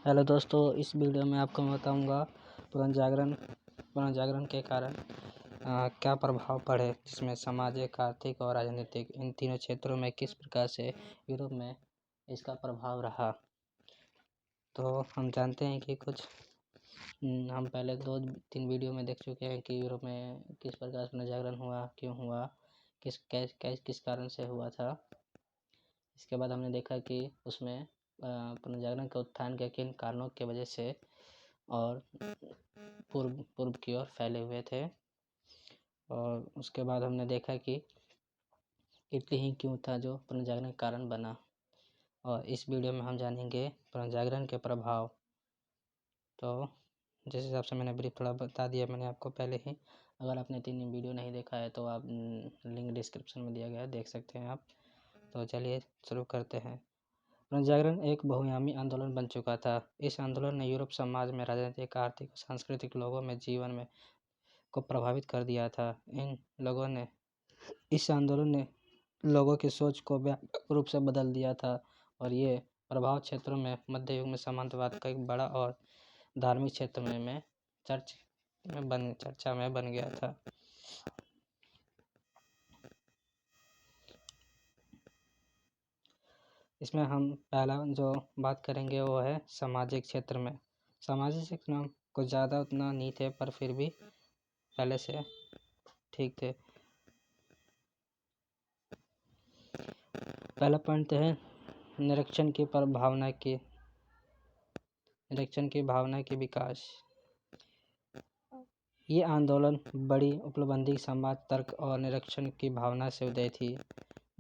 Hello दोस्तों, इस video में आपको मैं बताऊंगा पुनर्जागरण के कारण क्या प्रभाव पड़े, जिसमें सामाजिक, आर्थिक और राजनीतिक इन तीनों क्षेत्रों में किस प्रकार से यूरोप में इसका प्रभाव रहा। तो हम जानते हैं कि कुछ हम पहले 2-3 वीडियो में देख चुके हैं कि यूरोप में किस प्रकार से पुनर्जागरण हुआ, क्यों हुआ, किस कारण से हुआ था। इसके बाद हमने देखा कि उसमें पुनर्जागरण के उत्थान के किन कारणों की वजह से और पूर्व की ओर फैले हुए थे। और उसके बाद हमने देखा कि इटली ही क्यों था जो पुनर्जागरण का कारण बना। और इस वीडियो में हम जानेंगे पुनर्जागरण के प्रभाव। तो जिस हिसाब से मैंने ब्रीफ थोड़ा बता दिया मैंने आपको पहले ही। अगर आपने 3 वीडियो नहीं देखा है तो आप लिंक डिस्क्रिप्शन में दिया गया है, देख सकते हैं आप। तो चलिए शुरू करते हैं। पुनर्जागरण एक बहुआयामी आंदोलन बन चुका था। इस आंदोलन ने यूरोप समाज में राजनीतिक, आर्थिक और सांस्कृतिक लोगों में जीवन में को प्रभावित कर दिया था। इस आंदोलन ने लोगों की सोच को व्यापक रूप से बदल दिया था और ये प्रभाव क्षेत्रों में मध्य युग में सामंतवाद का एक बड़ा और धार्मिक क्षेत्र में चर्चा में बन गया था। इसमें हम पहला जो बात करेंगे वो है सामाजिक क्षेत्र में। सामाजिक क्षेत्र में कुछ ज़्यादा उतना नहीं थे, पर फिर भी पहले से ठीक थे। पहला पॉइंट है निरीक्षण की भावना की विकास। ये आंदोलन बड़ी उपलब्धि, समाज तर्क और निरीक्षण की भावना से उदय थी।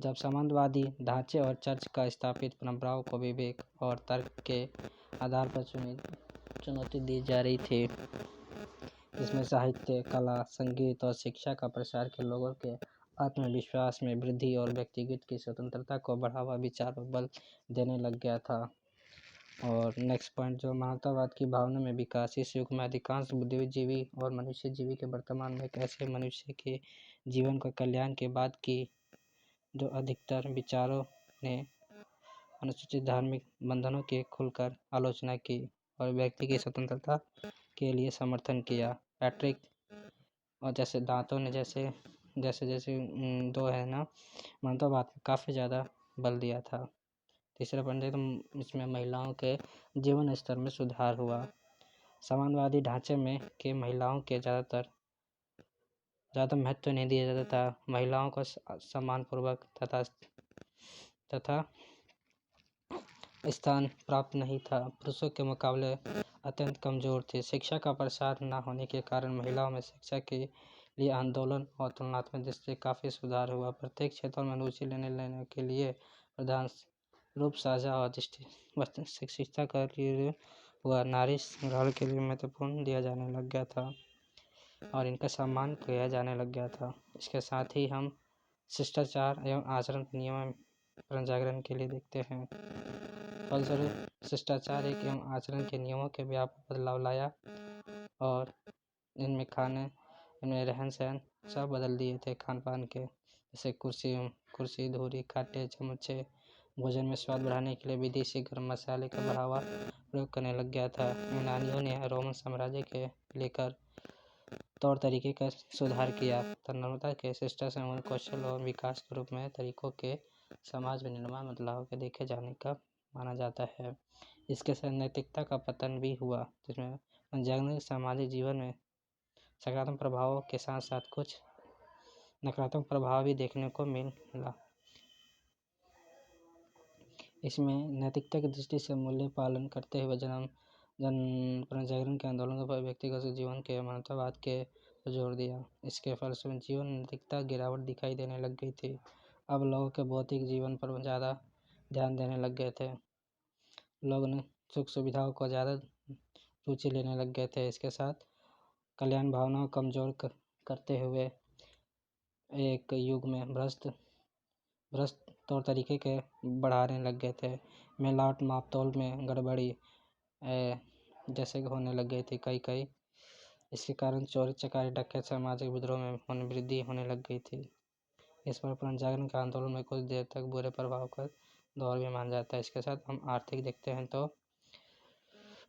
जब सामंतवादी ढांचे और चर्च का स्थापित परंपराओं को विवेक और तर्क के आधार पर चुनौती दी जा रही थी, इसमें साहित्य, कला, संगीत और शिक्षा का प्रसार के लोगों के आत्मविश्वास में वृद्धि और व्यक्तिगत की स्वतंत्रता को बढ़ावा विचार और बल देने लग गया था। और नेक्स्ट पॉइंट जो मानवतावाद की भावना में विकास। इस युग में अधिकांश बुद्धिजीवी और मनुष्य जीवी के वर्तमान में एक ऐसे मनुष्य के जीवन को कल्याण के बाद की जो अधिकतर विचारों ने अनुसूचित धार्मिक बंधनों की खुलकर आलोचना की और व्यक्ति की स्वतंत्रता के लिए समर्थन किया। पैट्रिक और जैसे दांतों ने जैसे दो है ना, मानवतावाद में काफ़ी ज़्यादा बल दिया था। तीसरा पॉइंट तो इसमें महिलाओं के जीवन स्तर में सुधार हुआ। समाजवादी ढांचे में के महिलाओं के ज़्यादा महत्व नहीं दिया जाता था। महिलाओं को सम्मानपूर्वक तथा स्थान प्राप्त नहीं था। पुरुषों के मुकाबले अत्यंत कमजोर थे। शिक्षा का प्रसार न होने के कारण महिलाओं में शिक्षा के लिए आंदोलन और तुलनात्मक दृष्टि काफ़ी सुधार हुआ। प्रत्येक क्षेत्र में रुचि लेने के लिए प्रधान रूप साझा और शिक्षा का हुआ। नारी संग्रहण के लिए महत्वपूर्ण दिया जाने लग गया था और इनका सम्मान किया जाने लग गया था। इसके साथ ही हम शिष्टाचार एवं आचरण नियम पुनर्जागरण के लिए देखते हैं। फलस्वरूप शिष्टाचार एवं आचरण के नियमों के व्यापक बदलाव लाया और इनमें रहन सहन सब बदल दिए थे। खान पान के जैसे कुर्सी, धूरी, कांटे, चमचे, भोजन में स्वाद बढ़ाने के लिए विदेशी गर्म मसाले का बढ़ावा प्रयोग करने लग गया था। यूनानियों ने रोमन साम्राज्य के लेकर तौर तरीके का सुधार किया। तन्मयता के शिष्टाचार कौशल और विकास के रूप में तरीकों के समाज में निर्माण बदलाव के देखे जाने का माना जाता है। इसके साथ नैतिकता का पतन भी हुआ, जिसमें जागतिक सामाजिक जीवन में सकारात्मक प्रभावों के साथ साथ कुछ नकारात्मक प्रभाव भी देखने को मिला। इसमें नैतिकता की दृष्टि से मूल्य पालन करते हुए पुनर्जागरण के आंदोलन पर व्यक्तिगत जीवन के मानवतावाद के जोर दिया। इसके फलस्वरूप जीवन नैतिकता गिरावट दिखाई देने लग गई थी। अब लोगों के भौतिक जीवन पर ज़्यादा ध्यान देने लग गए थे। लोगों ने सुख सुविधाओं को ज़्यादा रुचि लेने लग गए थे। इसके साथ कल्याण भावनाओं को कमजोर करते हुए एक युग में भ्रष्ट तौर तरीके के बढ़ाने लग गए थे। मिलावट, मापतोल में गड़बड़ी जैसे होने लग गई थी कई। इसके कारण चोरी चकारी, डकैत, सामाजिक विद्रोह में वृद्धि होने लग गई थी। इस पर पुनर्जागरण के आंदोलन में कुछ देर तक बुरे प्रभाव का दौर भी माना जाता है। इसके साथ हम आर्थिक देखते हैं तो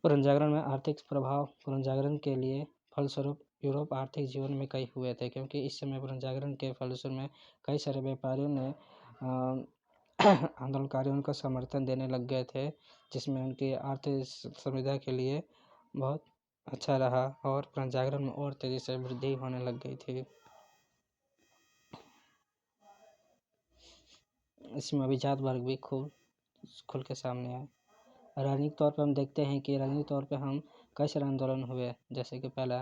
पुनर्जागरण में आर्थिक प्रभाव पुनर्जागरण के लिए फलस्वरूप यूरोप आर्थिक जीवन में कई हुए थे, क्योंकि इस समय पुनर्जागरण के फलस्वरूप में कई सारे व्यापारियों ने आंदोलनकारियों को समर्थन देने लग गए थे, जिसमें उनकी आर्थिक सुविधा के लिए बहुत अच्छा रहा और पुनर्जागरण में और तेज़ी से वृद्धि होने लग गई थी। इसमें अभिजात वर्ग भी खूब खुल के सामने आए। राजनीतिक तौर पर हम देखते हैं कि राजनीतिक तौर पर हम कई सारे आंदोलन हुए, जैसे कि पहला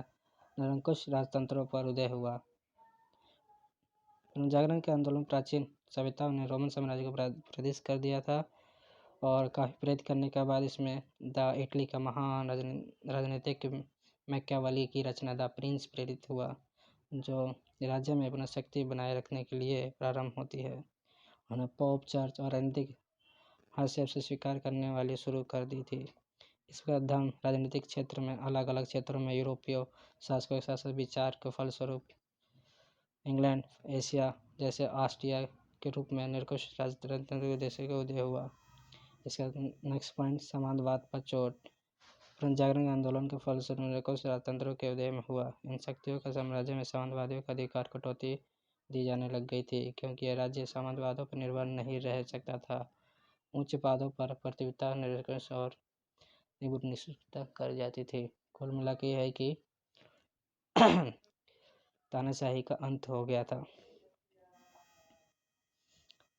निरंकुश राजतंत्रों पर उदय हुआ। पुनर्जागरण के आंदोलन प्राचीन सभ्यताओं ने रोमन साम्राज्य को प्रदेश कर दिया था और काफ़ी प्रेरित करने के बाद इसमें द इटली का महान राजनीतिक मैकियावेली की रचना द प्रिंस प्रेरित हुआ, जो राज्य में अपना शक्ति बनाए रखने के लिए प्रारंभ होती है। उन्होंने पोप, चर्च और राजनीतिक हस्तक्षेप से स्वीकार करने वाली शुरू कर दी थी। इसका धर्म राजनीतिक क्षेत्र में अलग अलग क्षेत्रों में यूरोपीय शासकों के साथ विचार के फलस्वरूप इंग्लैंड, एशिया जैसे ऑस्ट्रिया के रूप में निरंकुश राजतंत्र देशों का उदय हुआ। इसका नेक्स्ट पॉइंट साम्यवाद पर चोट। पुनर्जागरण आंदोलन के फलस्वरूप निरंकुश राजतंत्रों के उदय में हुआ। इन शक्तियों का साम्राज्य में साम्यवादियों का अधिकार कटौती दी जाने लग गई थी, क्योंकि यह राज्य साम्यवादों पर निर्भर नहीं रह सकता था। उच्च पदों पर प्रतियोगिता निरंकुश और निष्ठा कर जाती थी। कुल मिला के यह है कि तानाशाही का अंत हो गया था।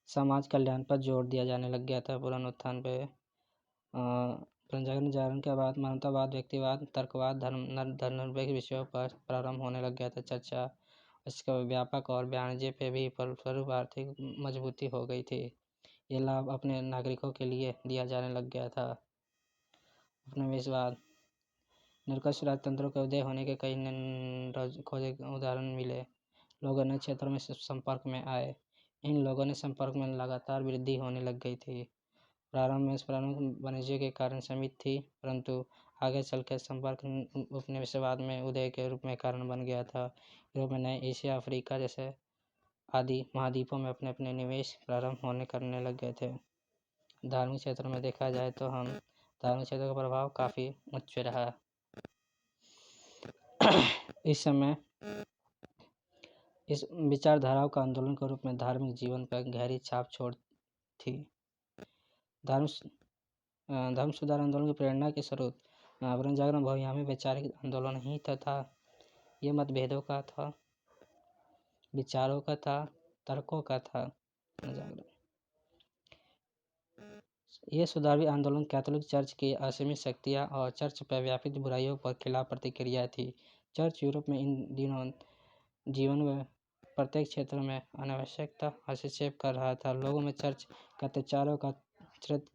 समाज कल्याण पर जोर दिया जाने लग गया था। पुनरुत्थान पे पुनर्जागरण के बाद मानवतावाद, व्यक्तिवाद, तर्कवाद, धर्मनिरपेक्ष विषयों पर प्रारंभ होने लग गया था चर्चा। इसका व्यापक और वाणिज्य पे भी फलस्वरूप आर्थिक मजबूती हो गई थी। ये लाभ अपने नागरिकों के लिए दिया जाने लग गया था। उपनिवेशवाद। निरंकुश राजतंत्रों के उदय होने के कई खोजे उदाहरण मिले। लोग अन्य क्षेत्रों में संपर्क में आए। इन लोगों ने संपर्क में लगातार वृद्धि होने लग गई थी। प्रारंभ में वाणिज्य के कारण सीमित थी, परंतु आगे चलकर संपर्क उपनिवेशवाद में उदय के रूप में कारण बन गया था। यूरोप में नए एशिया, अफ्रीका जैसे आदि महाद्वीपों में अपने अपने निवेश प्रारंभ करने लग गए थे। धार्मिक क्षेत्रों में देखा जाए तो हम धार्मिक क्षेत्रों का प्रभाव काफ़ी उच्च रहा। इस समय इस विचारधाराओं का आंदोलन के रूप में धार्मिक जीवन पर गहरी छाप छोड़ थी। धर्म सुधार आंदोलन की प्रेरणा के स्रोत पुनर्जागरण बहुआयामी वैचारिक आंदोलन ही था। ये मतभेदों का था, विचारों का था, तर्कों का था। ये सुधारवी आंदोलन कैथोलिक चर्च की असीमित शक्तियाँ और चर्च पर व्यापित बुराइयों पर खिलाफ प्रतिक्रिया थी। चर्च यूरोप में इन दिनों जीवन में प्रत्येक क्षेत्र में अनावश्यकता हस्तक्षेप कर रहा था। लोगों में चर्च का अत्याचारों का त्रस्त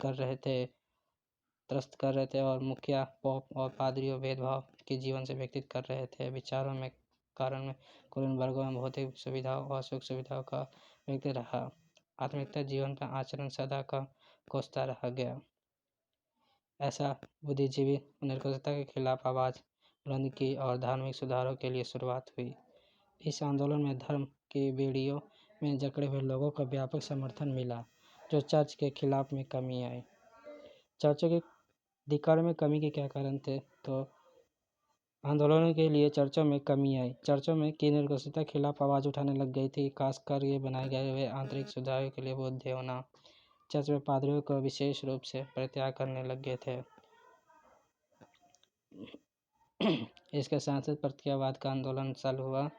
कर रहे थे और मुखिया, पोप और पादरियों भेदभाव के जीवन से व्यतीत कर रहे थे। विचारों में कारण में कुलीन वर्गों में भौतिक सुविधाओं और सुख सुविधाओं का व्यक्ति रहा। आत्मिकता जीवन का आचरण सदा का कोसता रह गया। ऐसा बुद्धिजीवी निरंकुशता के खिलाफ आवाज़ बुलंद की और धार्मिक सुधारों के लिए शुरुआत हुई। इस आंदोलन में धर्म की बेड़ियों में जकड़े हुए लोगों का व्यापक समर्थन मिला, जो चर्च के खिलाफ में कमी आई। चर्चों के अधिकार में कमी के क्या कारण थे? तो आंदोलनों के लिए चर्चों में कमी आई। चर्चों में की निरंकुशता के खिलाफ आवाज़ उठाने लग गई थी, खासकर ये बनाए गए हुए आंतरिक सुधारों के लिए बाध्य होना। चर्च में पादरियों को विशेष रूप से परित्याग करने लग गए थे। इसके साथ ही प्रतिक्रियावाद का आंदोलन चालू हुआ,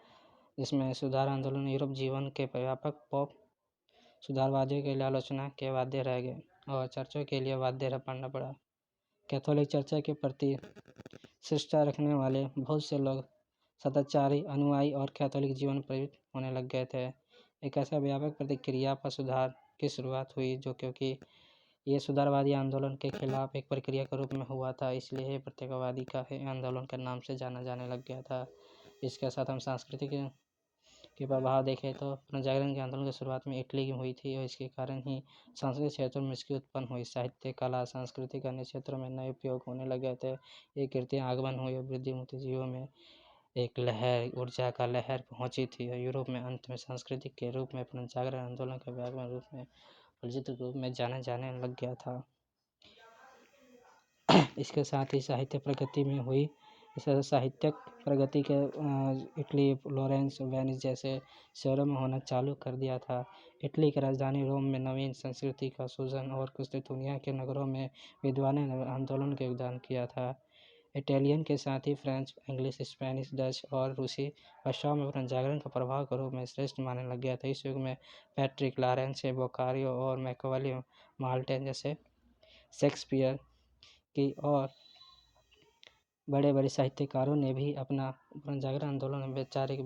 जिसमें सुधार आंदोलन यूरोप जीवन के व्यापक पोप सुधारवादियों के लिए आलोचना के बाध्य रह गए और चर्चों के लिए बाध्य पड़ना पड़ा। कैथोलिक चर्च के प्रति शिष्टता रखने वाले बहुत से लोग सदाचारी, अनुयायी और कैथोलिक जीवन प्रेरित होने लग गए थे। एक ऐसा व्यापक प्रतिक्रिया पर सुधार की शुरुआत हुई, जो क्योंकि ये सुधारवादी आंदोलन के खिलाफ एक प्रक्रिया के रूप में हुआ था, इसलिए प्रत्येकवादी का आंदोलन के नाम से जाना जाने लग गया था। इसके साथ हम सांस्कृतिक के प्रभाव देखें तो पुनर्जागरण के आंदोलन की शुरुआत में इटली की हुई थी और इसके कारण ही सांस्कृतिक क्षेत्रों में इसकी उत्पन्न हुई। साहित्य, कला, सांस्कृतिक अन्य क्षेत्रों में नए उपयोग होने लगे थे। ये कृतियाँ आगमन हुई और बुद्धिजीवियों में एक लहर, ऊर्जा का लहर पहुंची थी और यूरोप में अंत में सांस्कृतिक के रूप में पुनर्जागरण आंदोलन के व्यापक रूप में फलजित रूप में जाने लग गया था। इसके साथ ही साहित्य प्रगति में हुई साहित्यिक प्रगति के इटली, फ्लोरेंस, वेनिस जैसे शहरों में होना चालू कर दिया था। इटली की राजधानी रोम में नवीन संस्कृति का सूजन और कुछ दुनिया के नगरों में विद्वानों ने आंदोलन का योगदान किया था। इटालियन के साथ ही फ्रेंच, इंग्लिश, स्पेनिश, डच और रूसी भाषाओं में पुनर्जागरण का प्रभाव के रूप में श्रेष्ठ मानने लग गया था। इस युग में पैट्रिक, लॉरेंस, बोकारियो और मैकियावेली, माल्टेन जैसे शेक्सपियर की और बड़े बड़े साहित्यकारों ने भी अपना पुनर्जागरण आंदोलन में वैचारिक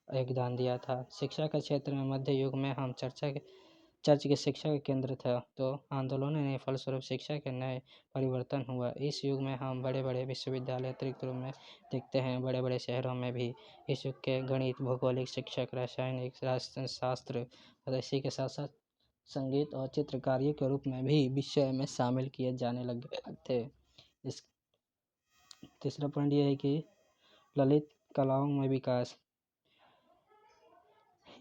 योगदान दिया था। शिक्षा के क्षेत्र में मध्य युग में हम चर्च की शिक्षा का केंद्र था, तो आंदोलनों ने फलस्वरूप शिक्षा के नए परिवर्तन हुआ। इस युग में हम बड़े बड़े विश्वविद्यालय अतिरिक्त रूप में देखते हैं, बड़े बड़े शहरों में भी इस युग के गणित, भौगोलिक शिक्षक, रासायनिक शास्त्र और इसी के साथ साथ संगीत और चित्रकारी के रूप में भी विषय में शामिल किए जाने लगे थे। इस तीसरा पॉइंट ये है कि ललित कलाओं में विकास।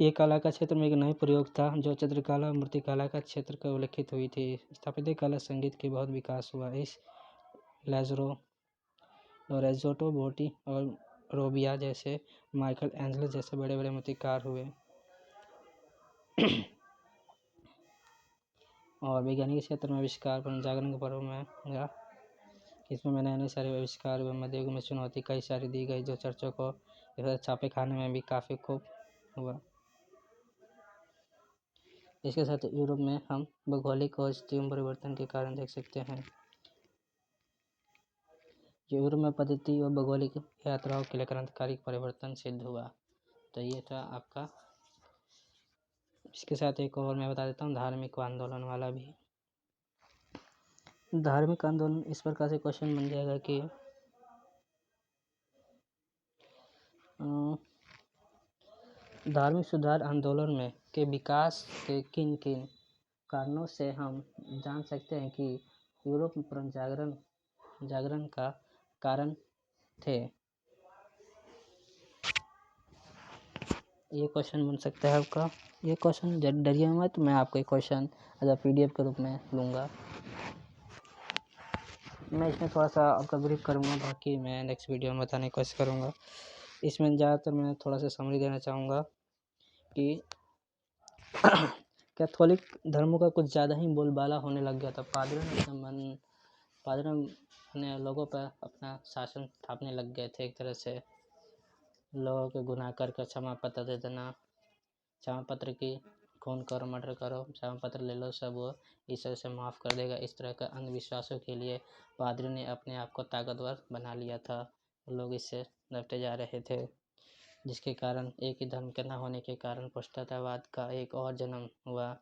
ये कला का क्षेत्र में एक नई प्रयोग था जो चित्रकला और मूर्तिकला का क्षेत्र का उल्लेखित हुई थी। स्थापत्य कला, संगीत की बहुत विकास हुआ। इस लोरेंज़ो बोटी और रोबिया जैसे, माइकल एंजेलो जैसे बड़े बड़े मूर्तिकार हुए। और वैज्ञानिक क्षेत्र में आविष्कार पुनर्जागरण के पर्व में हुआ। इसमें नए सारे आविष्कार हुए। मध्य युग में चुनौती कई सारी दी गई जो चर्चों को छापे खाने में भी काफ़ी खूब हुआ। इसके साथ यूरोप में हम भौगोलिक और स्थितियों परिवर्तन के कारण देख सकते हैं। यूरोप में पद्धति और भौगोलिक यात्राओं के लिए क्रांतिकारी परिवर्तन सिद्ध हुआ। तो ये था आपका। इसके साथ एक और मैं बता देता हूँ धार्मिक आंदोलन वाला भी। धार्मिक आंदोलन इस प्रकार से क्वेश्चन बन जाएगा कि धार्मिक सुधार आंदोलन में के विकास के किन किन कारणों से हम जान सकते हैं कि यूरोप में पुनर्जागरण का कारण थे। ये क्वेश्चन बन सकता है आपका। ये क्वेश्चन डरिए मत, मैं आपको एक क्वेश्चन एज अ PDF के रूप में लूँगा। मैं इसमें थोड़ा सा आपका ब्रीफ करूँगा, बाकी मैं नेक्स्ट वीडियो में बताने की कोशिश करूँगा। इसमें ज़्यादातर मैं थोड़ा सा समरी देना चाहूँगा कि कैथोलिक धर्मों का कुछ ज़्यादा ही बोलबाला होने लग गया था। पादरियों ने लोगों पर अपना शासन थापने लग गए थे। एक तरह से लोगों के गुनाह करके क्षमा पत्र दे देना, क्षमा पत्र की खून करो, मर्डर करो, क्षमा पत्र ले लो, सब वो ईश्वर से माफ़ कर देगा। इस तरह का अंधविश्वासों के लिए पादरी ने अपने आप को ताकतवर बना लिया था। लोग इससे डरते जा रहे थे, जिसके कारण एक ही धर्म के न होने के कारण प्रोटेस्टेंटवाद का एक और जन्म हुआ।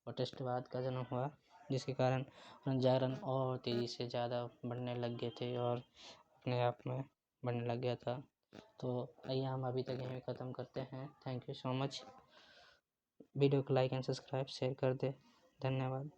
प्रोटेस्टेंटवाद का जन्म हुआ, जिसके कारण पुनर्जागरण और तेज़ी से ज़्यादा बढ़ने लग गए थे और अपने आप में बढ़ने लग गया था। तो आइए हम अभी तक यहीं ख़त्म करते हैं। Thank you so much. Video को लाइक एंड सब्सक्राइब शेयर कर दे। धन्यवाद।